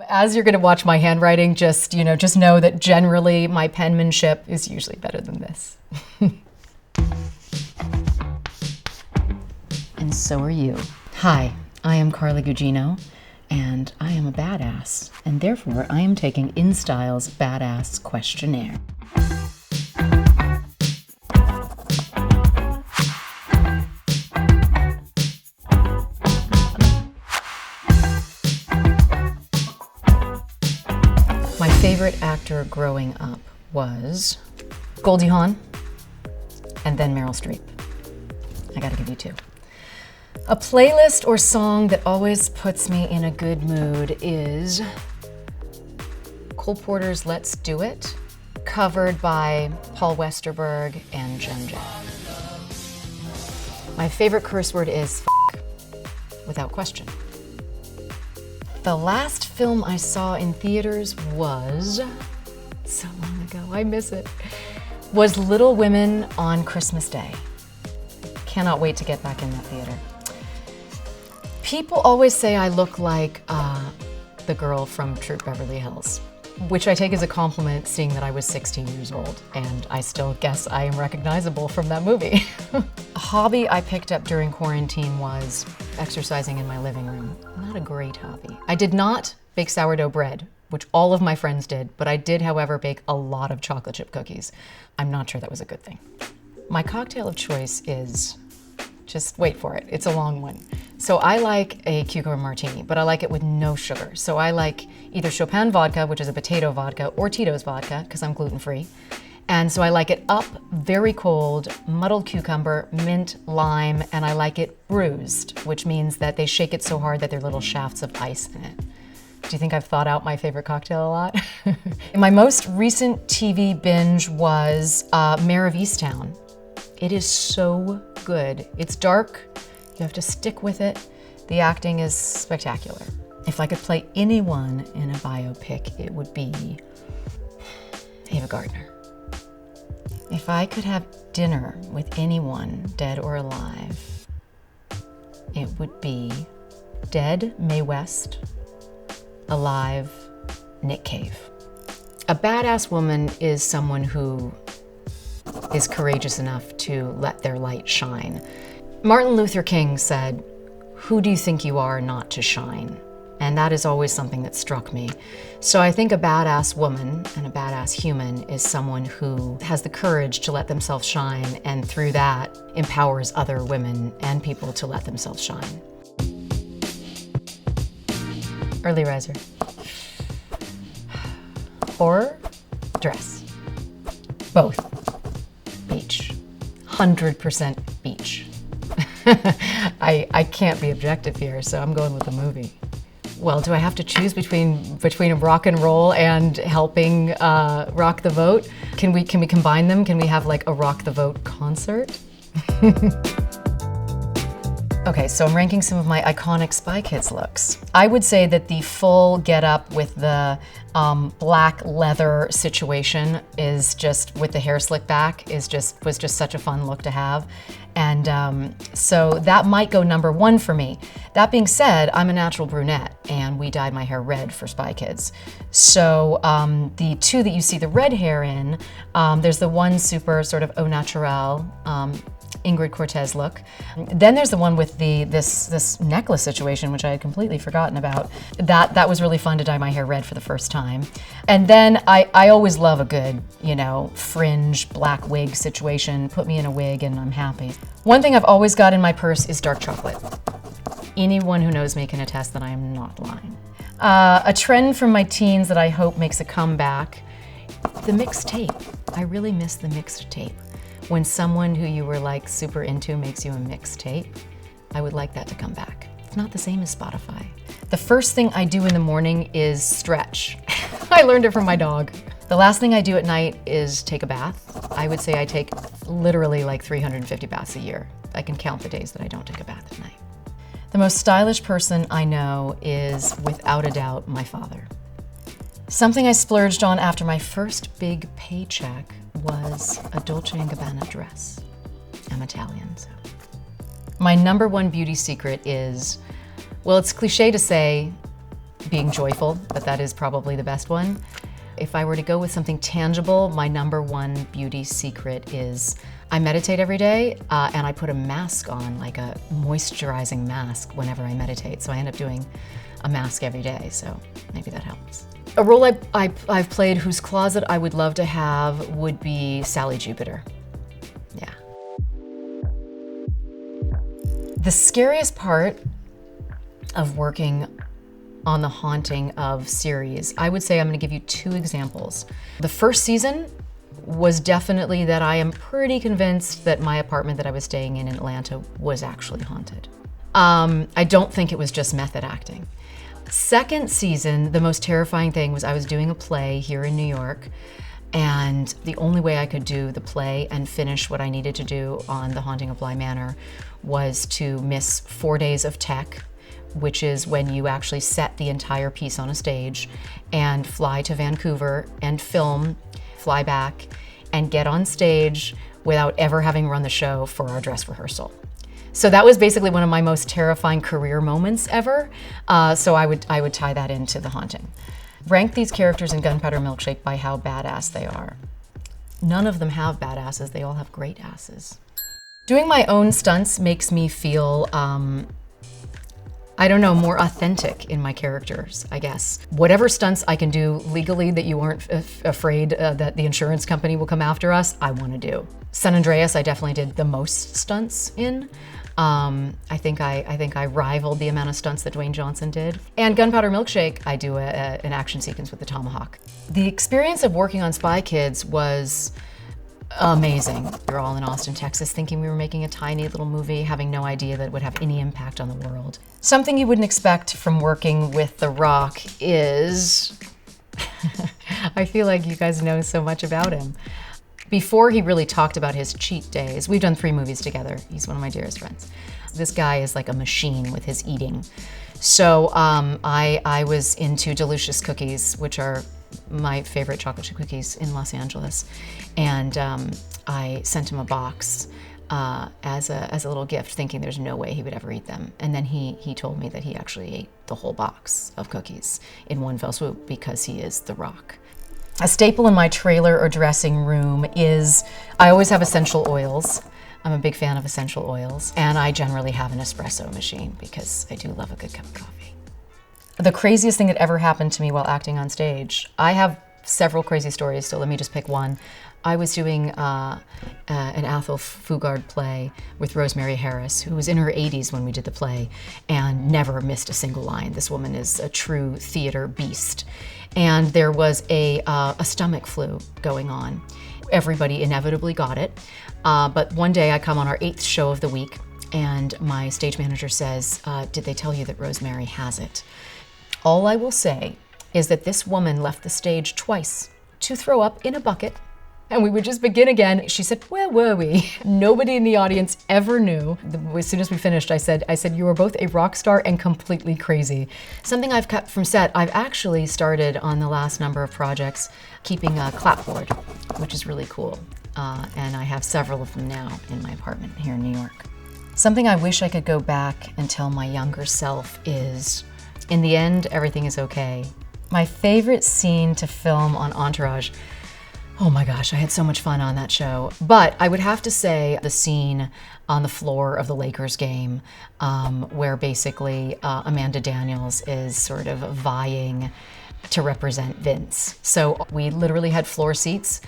As you're gonna watch my handwriting, just know that generally my penmanship is usually better than this. And so are you. Hi, I am Carla Gugino, and I am a badass, and therefore I am taking InStyle's Badass Questionnaire. My favorite actor growing up was Goldie Hawn, and then Meryl Streep. I gotta give you two. A playlist or song that always puts me in a good mood is Cole Porter's Let's Do It, covered by Paul Westerberg and Joan Jett. My favorite curse word is f***, without question. The last film I saw in theaters was, so long ago, I miss it, was Little Women on Christmas Day. Cannot wait to get back in that theater. People always say I look like the girl from Trope Beverly Hills, which I take as a compliment, seeing that I was 16 years old, and I still guess I am recognizable from that movie. A hobby I picked up during quarantine was exercising in my living room. Not a great hobby. I did not bake sourdough bread, which all of my friends did, but I did, however, bake a lot of chocolate chip cookies. I'm not sure that was a good thing. My cocktail of choice is, just wait for it, it's a long one. So I like a cucumber martini, but I like it with no sugar. So I like either Chopin vodka, which is a potato vodka, or Tito's vodka, because I'm gluten-free. And so I like it up, very cold, muddled cucumber, mint, lime, and I like it bruised, which means that they shake it so hard that there are little shafts of ice in it. Do you think I've thought out my favorite cocktail a lot? My most recent TV binge was Mare of Easttown. It is so good. It's dark, you have to stick with it. The acting is spectacular. If I could play anyone in a biopic, it would be Ava Gardner. If I could have dinner with anyone, dead or alive, it would be dead Mae West, alive Nick Cave. A badass woman is someone who is courageous enough to let their light shine. Martin Luther King said, "Who do you think you are not to shine?" And that is always something that struck me. So I think a badass woman and a badass human is someone who has the courage to let themselves shine, and through that empowers other women and people to let themselves shine. Early riser. Or dress. Both. Beach. 100% beach. I can't be objective here, so I'm going with the movie. Well, do I have to choose between a rock and roll and helping rock the vote? Can we combine them? Can we have like a rock the vote concert? Okay, so I'm ranking some of my iconic Spy Kids looks. I would say that the full get-up with the black leather situation is just, with the hair slicked back, was just such a fun look to have. And so that might go number one for me. That being said, I'm a natural brunette, and we dyed my hair red for Spy Kids. So the two that you see the red hair in, there's the one super sort of au naturel, Ingrid Cortez look. Then there's the one with this necklace situation, which I had completely forgotten about. That was really fun to dye my hair red for the first time. And then I always love a good, fringe black wig situation. Put me in a wig and I'm happy. One thing I've always got in my purse is dark chocolate. Anyone who knows me can attest that I am not lying. A trend from my teens that I hope makes a comeback, the mixed tape. I really miss the mixed tape. When someone who you were like super into makes you a mixtape, I would like that to come back. It's not the same as Spotify. The first thing I do in the morning is stretch. I learned it from my dog. The last thing I do at night is take a bath. I would say I take literally like 350 baths a year. I can count the days that I don't take a bath at night. The most stylish person I know is, without a doubt, my father. Something I splurged on after my first big paycheck was a Dolce & Gabbana dress. I'm Italian, so. My number one beauty secret is, well, it's cliche to say, being joyful, but that is probably the best one. If I were to go with something tangible, my #1 beauty secret is I meditate every day and I put a mask on, like a moisturizing mask whenever I meditate. So I end up doing a mask every day, so maybe that helps. A role I've played whose closet I would love to have would be Sally Jupiter. Yeah. The scariest part of working on the Haunting of series, I would say I'm gonna give you 2 examples. The first season was definitely that I am pretty convinced that my apartment that I was staying in Atlanta was actually haunted. I don't think it was just method acting. Second season, the most terrifying thing was I was doing a play here in New York, and the only way I could do the play and finish what I needed to do on The Haunting of Bly Manor was to miss 4 days of tech, which is when you actually set the entire piece on a stage and fly to Vancouver and film, fly back, and get on stage without ever having run the show for our dress rehearsal. So that was basically one of my most terrifying career moments ever. So I would tie that into The Haunting. Rank these characters in Gunpowder Milkshake by how badass they are. None of them have badasses, they all have great asses. Doing my own stunts makes me feel, I don't know, more authentic in my characters, I guess. Whatever stunts I can do legally that you aren't afraid that the insurance company will come after us, I want to do. San Andreas, I definitely did the most stunts in. I think I rivaled the amount of stunts that Dwayne Johnson did. And Gunpowder Milkshake, I do an action sequence with the tomahawk. The experience of working on Spy Kids was amazing. We were all in Austin, Texas, thinking we were making a tiny little movie, having no idea that it would have any impact on the world. Something you wouldn't expect from working with The Rock is, I feel like you guys know so much about him. Before he really talked about his cheat days, we've done 3 movies together. He's one of my dearest friends. This guy is like a machine with his eating. So I was into Delicious cookies, which are my favorite chocolate chip cookies in Los Angeles. And I sent him a box as a little gift, thinking there's no way he would ever eat them. And then he told me that he actually ate the whole box of cookies in one fell swoop because he is The Rock. A staple in my trailer or dressing room is, I always have essential oils. I'm a big fan of essential oils. And I generally have an espresso machine because I do love a good cup of coffee. The craziest thing that ever happened to me while acting on stage, I have several crazy stories, so let me just pick one. I was doing an Athol Fugard play with Rosemary Harris, who was in her 80s when we did the play and never missed a single line. This woman is a true theater beast. And there was a stomach flu going on. Everybody inevitably got it. But one day I come on our 8th show of the week and my stage manager says, did they tell you that Rosemary has it? All I will say is that this woman left the stage twice to throw up in a bucket, and we would just begin again. She said, where were we? Nobody in the audience ever knew. As soon as we finished, I said, you are both a rock star and completely crazy. Something I've kept from set, I've actually started on the last number of projects keeping a clapboard, which is really cool. And I have several of them now in my apartment here in New York. Something I wish I could go back and tell my younger self is, in the end, everything is okay. My favorite scene to film on Entourage, oh my gosh, I had so much fun on that show. But I would have to say the scene on the floor of the Lakers game where basically Amanda Daniels is sort of vying to represent Vince. So we literally had floor seats.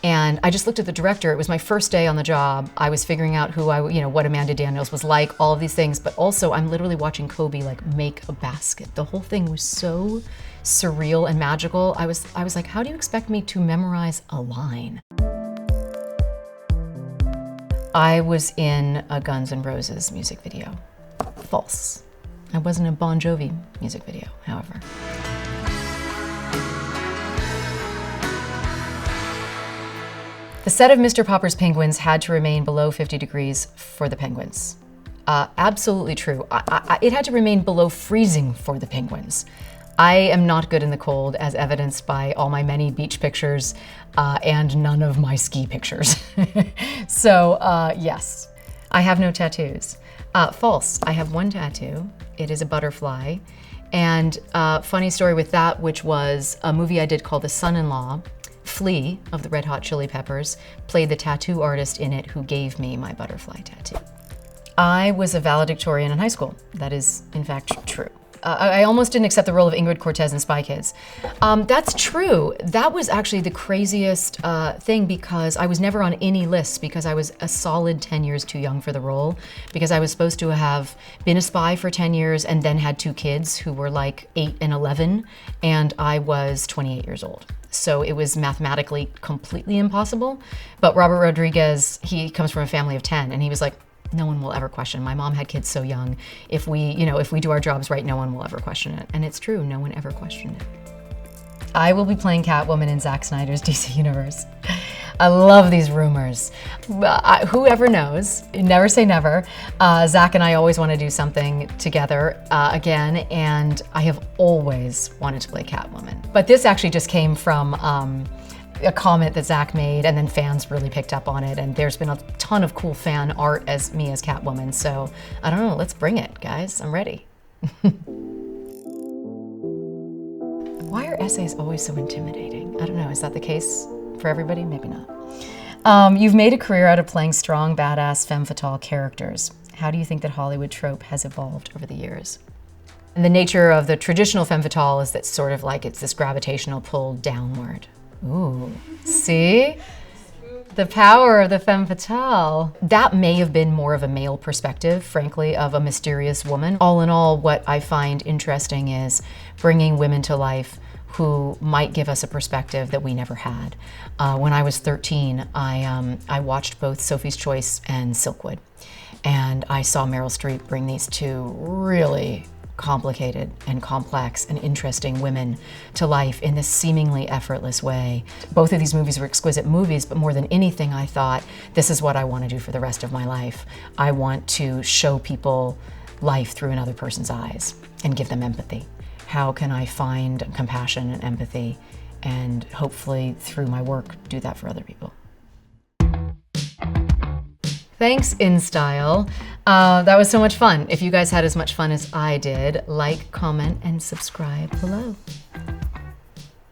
And I just looked at the director. It was my first day on the job. I was figuring out what Amanda Daniels was like, all of these things. But also, I'm literally watching Kobe like make a basket. The whole thing was so surreal and magical. I was like, how do you expect me to memorize a line? I was in a Guns N' Roses music video. False. I wasn't in a Bon Jovi music video, however. The set of Mr. Popper's Penguins had to remain below 50 degrees for the penguins. Absolutely true. It had to remain below freezing for the penguins. I am not good in the cold, as evidenced by all my many beach pictures and none of my ski pictures. So yes, I have no tattoos. False, I have one tattoo. It is a butterfly, And funny story with that, which was a movie I did called The Son-in-Law. Flea of the Red Hot Chili Peppers played the tattoo artist in it who gave me my butterfly tattoo. I was a valedictorian in high school. That is, in fact, true. I almost didn't accept the role of Ingrid Cortez in Spy Kids. That's true. That was actually the craziest thing because I was never on any lists because I was a solid 10 years too young for the role, because I was supposed to have been a spy for 10 years and then had 2 kids who were like 8 and 11, and I was 28 years old. So it was mathematically completely impossible. But Robert Rodriguez, he comes from a family of 10, and he was like, no one will ever question. My mom had kids so young. If we do our jobs right, no one will ever question it. And it's true, no one ever questioned it. I will be playing Catwoman in Zack Snyder's DC Universe. I love these rumors. Whoever knows, never say never. Zack and I always want to do something together again, and I have always wanted to play Catwoman. But this actually just came from a comment that Zack made, and then fans really picked up on it, and there's been a ton of cool fan art as me as Catwoman, so I don't know, let's bring it, guys. I'm ready. Why are essays always so intimidating? I don't know, is that the case for everybody? Maybe not. You've made a career out of playing strong, badass, femme fatale characters. How do you think that Hollywood trope has evolved over the years? And the nature of the traditional femme fatale is that sort of like it's this gravitational pull downward. Ooh, see? The power of the femme fatale. That may have been more of a male perspective, frankly, of a mysterious woman. All in all, what I find interesting is bringing women to life who might give us a perspective that we never had. When I was 13, I watched both Sophie's Choice and Silkwood, and I saw Meryl Streep bring these two really complicated and complex and interesting women to life in this seemingly effortless way. Both of these movies were exquisite movies, but more than anything, I thought, this is what I want to do for the rest of my life. I want to show people life through another person's eyes and give them empathy. How can I find compassion and empathy, and hopefully through my work do that for other people? Thanks, InStyle. That was so much fun. If you guys had as much fun as I did, like, comment, and subscribe below.